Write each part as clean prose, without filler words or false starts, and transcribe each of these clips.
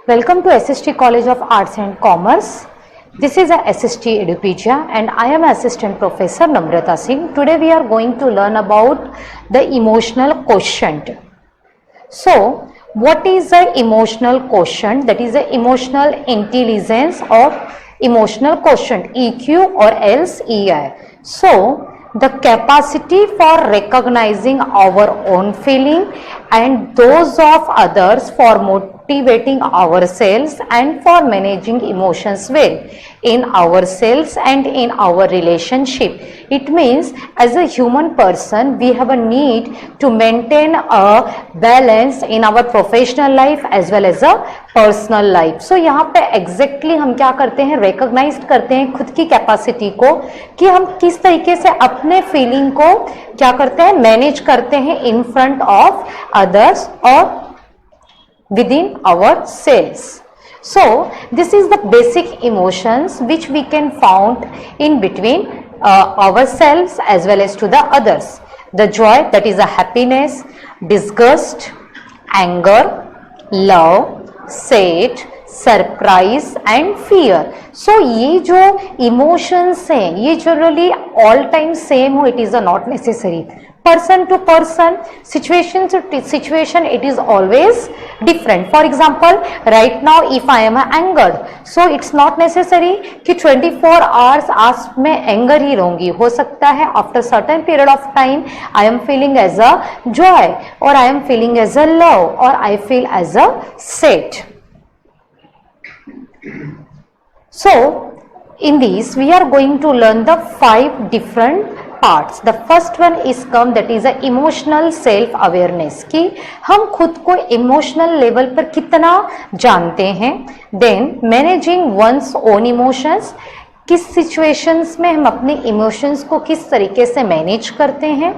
Welcome to SST College of Arts and Commerce. This is a SST Edupedia and I am Assistant Professor Namrata Singh. Today we are going to learn about the emotional quotient. So, what is the emotional quotient? That is the emotional intelligence or emotional quotient, EQ or else EI. So, the capacity for recognizing our own feeling and those of others for motivating ourselves and for managing emotions well in ourselves and in our relationship. It means as a human person we have a need to maintain a balance in our professional life as well as a personal life. So यहाँ पे exactly हम क्या करते हैं, recognise करते हैं खुद की कैपेसिटी को कि हम किस तरीके से अपने फीलिंग को क्या करते हैं, मैनेज करते हैं इन फ्रंट ऑफ अदर्स और within ourselves. So this is the basic emotions which we can found in between ourselves as well as to the others. The joy, that is a happiness, disgust, anger, love, sad, surprise and fear. So ये जो emotions हैं ये generally all time same हो, it is a not necessary. Person to person, situation to situation, it is always different. For example right now if I am angered, so it's not necessary कि 24 hours आज मैं anger he रहूंगी. हो सकता है after certain period of time I am feeling as a joy और I am feeling as a love और I feel as a sad. So, in this we are going to learn the 5 different parts. The first one is come, that is a emotional self awareness, कि हम खुद को emotional level पर कितना जानते हैं. Then managing one's own emotions, किस situations में हम अपने emotions को किस तरीके से manage करते हैं.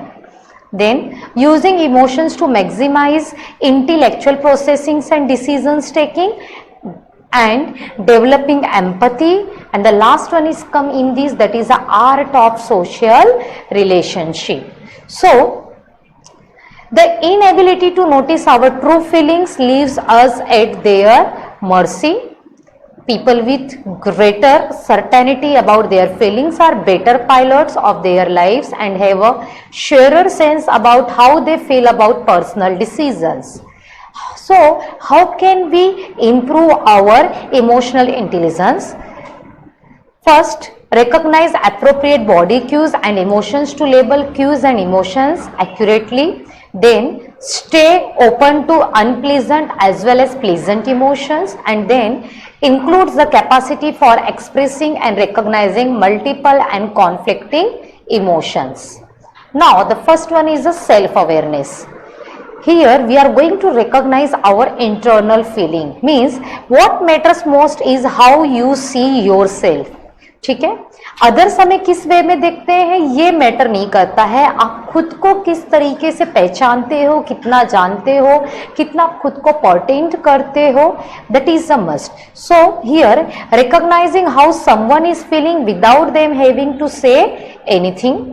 Then using emotions to maximize intellectual processing and decisions taking and developing empathy, and the last one is come in this, that is the art of social relationship. So the inability to notice our true feelings leaves us at their mercy. People with greater certainty about their feelings are better pilots of their lives and have a surer sense about how they feel about personal decisions. So how can we improve our emotional intelligence? First, recognize appropriate body cues and emotions to label cues and emotions accurately. Then stay open to unpleasant as well as pleasant emotions, and then includes the capacity for expressing and recognizing multiple and conflicting emotions. Now the first one is the self-awareness. Here we are going to recognize our internal feeling. Means what matters most is how you see yourself. ठीक है, others हमें किस वे में देखते हैं ये matter नहीं करता है. आप खुद को किस तरीके से पहचानते हो, कितना जानते हो, कितना खुद को पर्टेंट करते हो, that is a must. So here recognizing how someone is feeling without them having to say anything.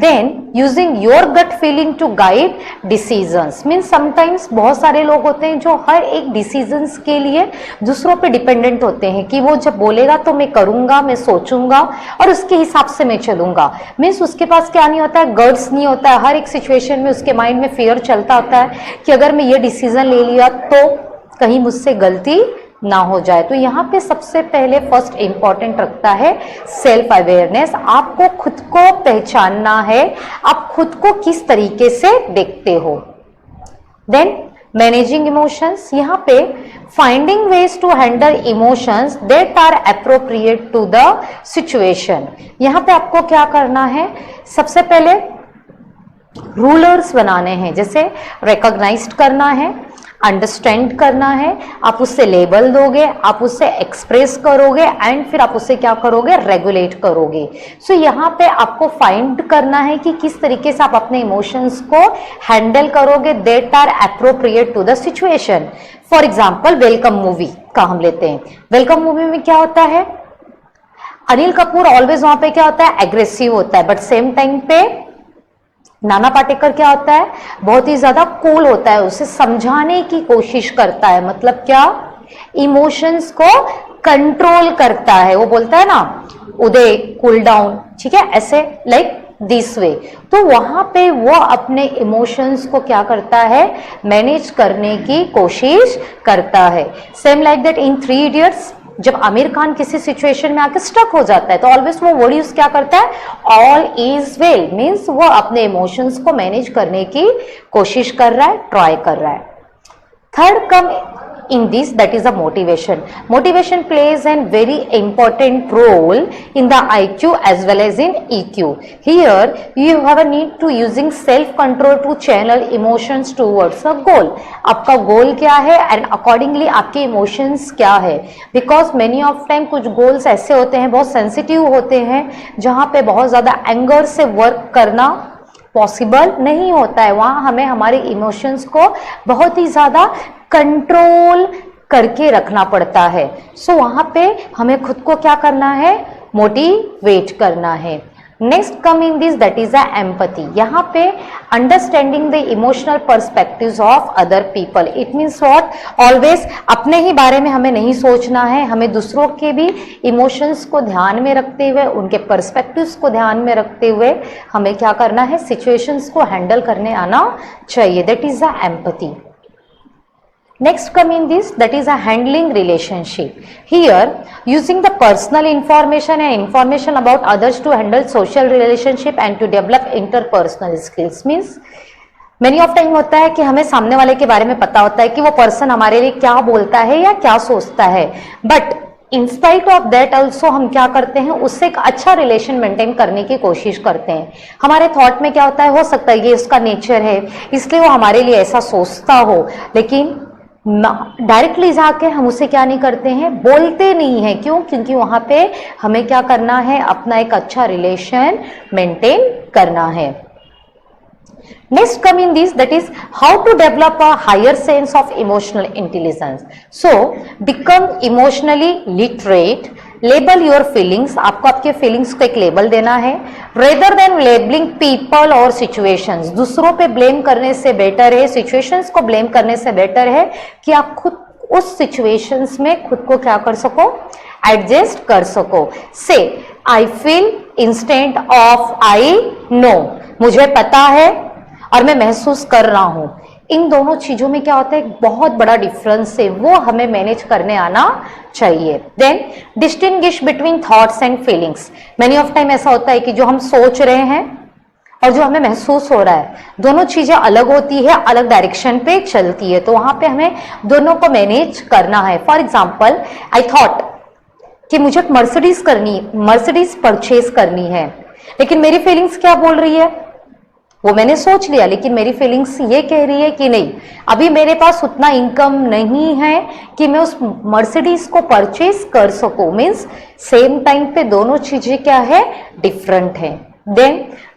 Then using your gut feeling to guide decisions. Means sometimes बहुत सारे लोग होते हैं जो हर एक decisions के लिए दूसरों पे डिपेंडेंट होते हैं कि वो जब बोलेगा तो मैं करूंगा, मैं सोचूंगा और उसके हिसाब से मैं चलूंगा. मीन्स उसके पास क्या नहीं होता है, गट्स नहीं होता है. हर एक सिचुएशन में उसके माइंड में फियर चलता होता है कि अगर मैं ये डिसीजन ले लिया तो कहीं मुझसे गलती ना हो जाए. तो यहाँ पे सबसे पहले फर्स्ट इंपॉर्टेंट रखता है सेल्फ अवेयरनेस. आपको खुद को पहचानना है, आप खुद को किस तरीके से देखते हो. देन मैनेजिंग इमोशंस, यहाँ पे finding ways to handle emotions that are appropriate to the situation. यहाँ पे आपको क्या करना है, सबसे पहले रूलर्स बनाने हैं. जैसे रिकॉग्नाइज करना है, अंडरस्टैंड करना है, आप उससे लेबल दोगे, आप उससे एक्सप्रेस करोगे एंड फिर आप उससे क्या करोगे, रेगुलेट करोगे. सो यहाँ पे आपको फाइंड करना है कि किस तरीके से आप अपने इमोशंस को हैंडल करोगे that are appropriate to the situation. For example welcome movie का हम लेते हैं. वेलकम मूवी में क्या होता है, अनिल कपूर ऑलवेज वहां पे क्या होता है, एग्रेसिव होता है, बट सेम टाइम पे नाना पाटेकर क्या होता है, बहुत ही ज्यादा कूल होता है, उसे समझाने की कोशिश करता है. मतलब क्या, इमोशंस को कंट्रोल करता है। वो बोलता है ना उदय कूल डाउन, ठीक है, ऐसे लाइक दिस वे। तो वहां पे वो अपने इमोशंस को क्या करता है, मैनेज करने की कोशिश करता है। Same like that in 3 idiots जब आमिर खान किसी सिचुएशन में आके स्टक हो जाता है तो ऑलवेज वो वर्ड यूज क्या करता है, ऑल इज वेल, मीन्स वो अपने इमोशंस को मैनेज करने की कोशिश कर रहा है, ट्राई कर रहा है। Third come in this, that is a motivation. Motivation plays a very important role in the IQ as well as in EQ. Here you have a need to using self control to channel emotions towards a goal. आपका गोल क्या है and accordingly आपके emotions क्या है, because many of time कुछ goals ऐसे होते हैं, बहुत सेंसिटिव होते हैं, जहाँ पे बहुत ज्यादा एंगर से वर्क करना पॉसिबल नहीं होता है। वहां हमें हमारे इमोशंस को बहुत ही ज्यादा कंट्रोल करके रखना पड़ता है। सो वहां पे हमें खुद को क्या करना है, मोटिवेट करना है। Next come in this, that is a empathy. यहाँ पे understanding the emotional perspectives of other people. It means what, always अपने ही बारे में हमें नहीं सोचना है, हमें दूसरों के भी इमोशंस को ध्यान में रखते हुए, उनके पर्सपेक्टिव्स को ध्यान में रखते हुए हमें क्या करना है, सिचुएशंस को हैंडल करने आना चाहिए। That is a empathy. Next come in this, that is a handling relationship. Here using the personal information and information about others to handle social relationship and to develop interpersonal skills. Means many of time होता है कि हमें सामने वाले के बारे में पता होता है कि वो पर्सन हमारे लिए क्या बोलता है या क्या सोचता है, but in spite of that also हम क्या करते हैं, उससे एक अच्छा रिलेशन मेंटेन करने की कोशिश करते हैं। हमारे थॉट में क्या होता है, हो सकता है ये उसका नेचर है इसलिए वो हमारे लिए ऐसा सोचता हो, लेकिन डायरेक्टली जाके हम उसे क्या नहीं करते हैं, बोलते नहीं है। क्यों? क्योंकि वहां पे हमें क्या करना है, अपना एक अच्छा रिलेशन मेंटेन करना है। Next come in this, that is how to develop a higher sense of emotional intelligence. So become emotionally literate, label your feelings. आपको आपके feelings को एक लेबल देना है। Rather than labeling people or situations, दूसरों पे ब्लेम करने से बेटर है, situations को ब्लेम करने से बेटर है कि आप खुद उस situations में खुद को क्या कर सको, एडजस्ट कर सको। Say I feel instead of I know, मुझे पता है और मैं महसूस कर रहा हूं। इन दोनों चीजों में क्या होता है, एक बहुत बड़ा डिफरेंस है, वो हमें मैनेज करने आना चाहिए। Then distinguish between thoughts and feelings. Many of time ऐसा होता है कि जो हम सोच रहे हैं और जो हमें महसूस हो रहा है, दोनों चीजें अलग होती है, अलग डायरेक्शन पे चलती है, तो वहां पे हमें दोनों को मैनेज करना है। फॉर एग्जाम्पल आई थॉट कि मुझे मर्सिडीज परचेज करनी है, लेकिन मेरी फीलिंग्स क्या बोल रही है, वो मैंने सोच लिया, लेकिन मेरी फीलिंग्स ये कह रही है कि नहीं, अभी मेरे पास उतना इनकम नहीं है कि मैं उस मर्सिडीज को परचेज कर सकूं। मीन्स सेम टाइम पे दोनों चीजें क्या है, डिफरेंट है। Then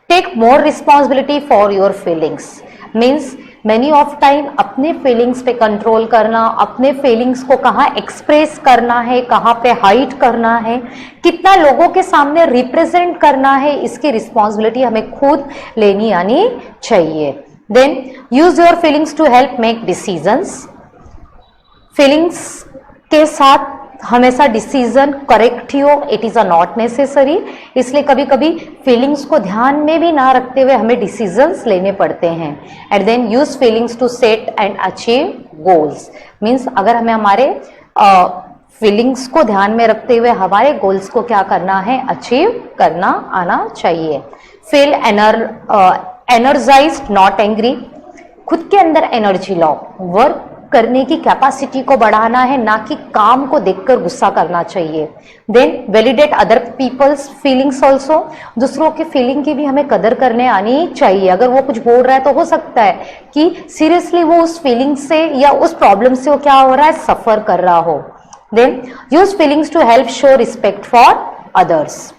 take more responsibility for your feelings. Means many of time अपने फीलिंग्स पे कंट्रोल करना, अपने फीलिंग्स को कहाँ एक्सप्रेस करना है, कहाँ पे हाइड करना है, कितना लोगों के सामने रिप्रेजेंट करना है, इसकी रिस्पॉन्सिबिलिटी हमें खुद लेनी आनी चाहिए। Then use your feelings to help make decisions. Feelings के साथ हमेशा डिसीजन करेक्ट ही हो, it is a not necessary. इसलिए कभी कभी फीलिंग्स को ध्यान में भी ना रखते हुए हमें डिसीजंस लेने पड़ते हैं। And then use feelings to set and achieve goals. Means अगर हमें हमारे फीलिंग्स को ध्यान में रखते हुए हमारे गोल्स को क्या करना है, अचीव करना आना चाहिए। Feel energised not angry. खुद के अंदर एनर्जी लाओ, वर्क करने की कैपेसिटी को बढ़ाना है, ना कि काम को देखकर गुस्सा करना चाहिए। Then validate other people's feelings also. दूसरों के फीलिंग की भी हमें कदर करने आनी चाहिए। अगर वो कुछ बोल रहा है तो हो सकता है कि सीरियसली वो उस फीलिंग से या उस प्रॉब्लम से वो क्या हो रहा है, सफर कर रहा हो। Then use feelings to help show respect for others.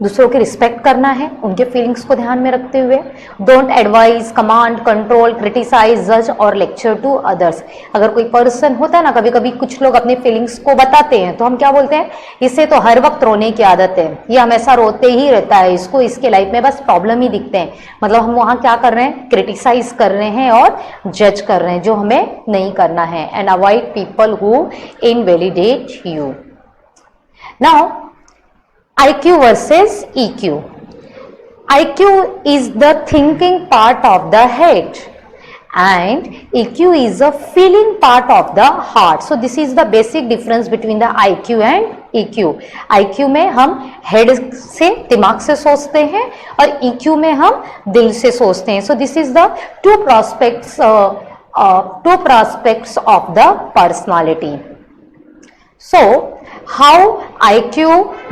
दूसरों की रिस्पेक्ट करना है, उनके फीलिंग्स को ध्यान में रखते हुए। Don't advise, command, control, criticize, जज और लेक्चर टू अदर्स। अगर कोई पर्सन होता है ना, कभी कभी कुछ लोग अपने फीलिंग्स को बताते हैं तो हम क्या बोलते हैं, इसे तो हर वक्त रोने की आदत है, ये हमेशा रोते ही रहता है, इसको इसके लाइफ में बस प्रॉब्लम ही दिखते हैं। मतलब हम वहां क्या कर रहे हैं, क्रिटिसाइज कर रहे हैं और जज कर रहे हैं, जो हमें नहीं करना है। And avoid people who invalidate you. Now IQ versus EQ. IQ is the thinking part of the head and EQ is the feeling part of the heart. So this is the basic difference between the IQ and EQ. IQ में हम head से, दिमाग से सोचते हैं और EQ में हम दिल से सोचते हैं. So this is the two prospects of the personality. So how IQ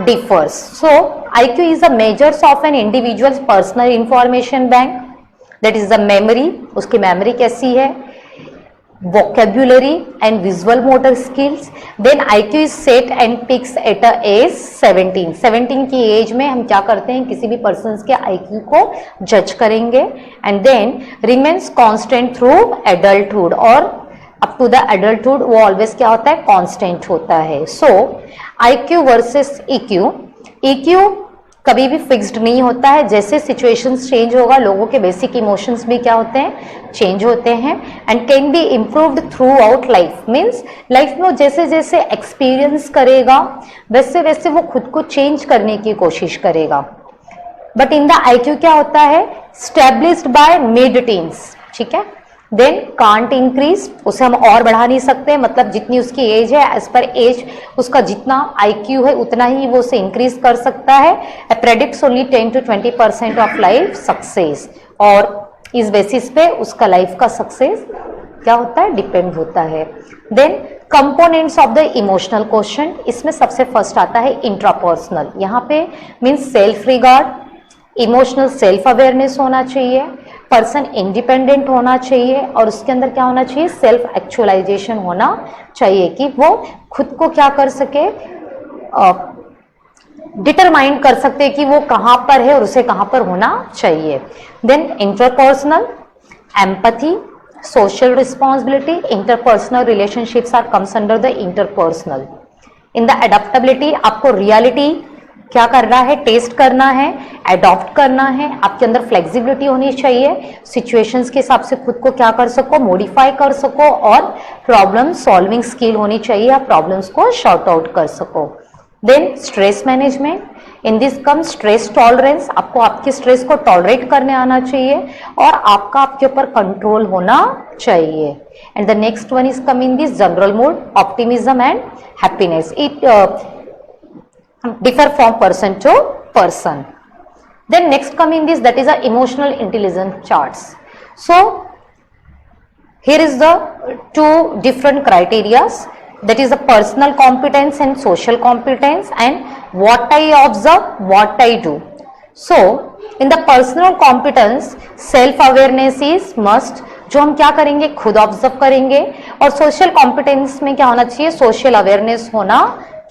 differs? So IQ is the measures of an individual's personal information bank, that is the memory, उसकी memory कैसी है, vocabulary and visual motor skills. Then IQ is set and peaks at a age 17. 17 की as में हम क्या करते हैं, किसी भी पर्सन के IQ को जज करेंगे and then remains constant through adulthood, और अप टू द एडल्टहुड वो ऑलवेज क्या होता है, कांस्टेंट होता है. सो IQ वर्सेस EQ. EQ कभी भी फिक्स्ड नहीं होता है, जैसे सिचुएशंस चेंज होगा लोगों के बेसिक इमोशंस भी क्या होते हैं, चेंज होते हैं. And can be improved through out life. Means life में जैसे जैसे एक्सपीरियंस करेगा वैसे वैसे वो खुद को चेंज करने की कोशिश करेगा. बट इन द IQ क्या होता है, स्टैब्लिश्ड बाय मिड टीन्स. ठीक है. देन कांट इंक्रीज, उसे हम और बढ़ा नहीं सकते, मतलब जितनी उसकी एज है एज पर एज उसका जितना IQ है उतना ही वो उसे इंक्रीज कर सकता है. Predicts only 10 to 20% of life success, और इस बेसिस पे उसका लाइफ का सक्सेस क्या होता है, डिपेंड होता है. Then components of the emotional question, इसमें सबसे फर्स्ट आता है इंट्रापर्सनल. यहाँ पे means self regard, emotional self awareness होना चाहिए, पर्सन इंडिपेंडेंट होना चाहिए, और उसके अंदर क्या होना चाहिए, सेल्फ एक्चुअलाइजेशन होना चाहिए कि वो खुद को क्या कर सके, डिटरमाइन कर सकते कि वो कहाँ पर है और उसे कहाँ पर होना चाहिए. Then interpersonal, empathy, social responsibility, interpersonal relationships are comes under the interpersonal. In the adaptability, आपको रियलिटी क्या करना है, टेस्ट करना है, अडॉप्ट करना है, आपके अंदर फ्लेक्सिबिलिटी होनी चाहिए, सिचुएशंस के हिसाब से खुद को क्या कर सको, मॉडिफाई कर सको, और प्रॉब्लम सॉल्विंग स्किल होनी चाहिए, आप प्रॉब्लम्स को शॉर्ट आउट कर सको. Then stress management, in this come stress tolerance, आपको आपके स्ट्रेस को टॉलरेट करने आना चाहिए और आपका आपके ऊपर कंट्रोल होना चाहिए. And the next one is come in this general mood, optimism and happiness. It differ from person to person. Then next come in this, that is a emotional intelligence charts. So here is the two different criterias, that is the personal competence and social competence, and what I observe, what I do. So in the personal competence, self awareness is must, जो हम क्या करेंगे, खुद observe करेंगे, और social competence में क्या होना चाहिए, सोशल अवेयरनेस होना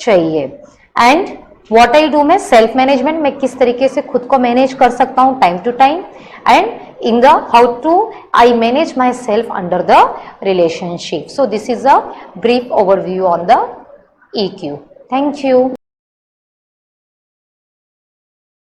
चाहिए. एंड व्हाट आई डू में सेल्फ मैनेजमेंट, मैं किस तरीके से खुद को मैनेज कर सकता हूँ time to time. And in the how to I manage myself under the relationship. So this is a brief overview on the EQ. Thank you.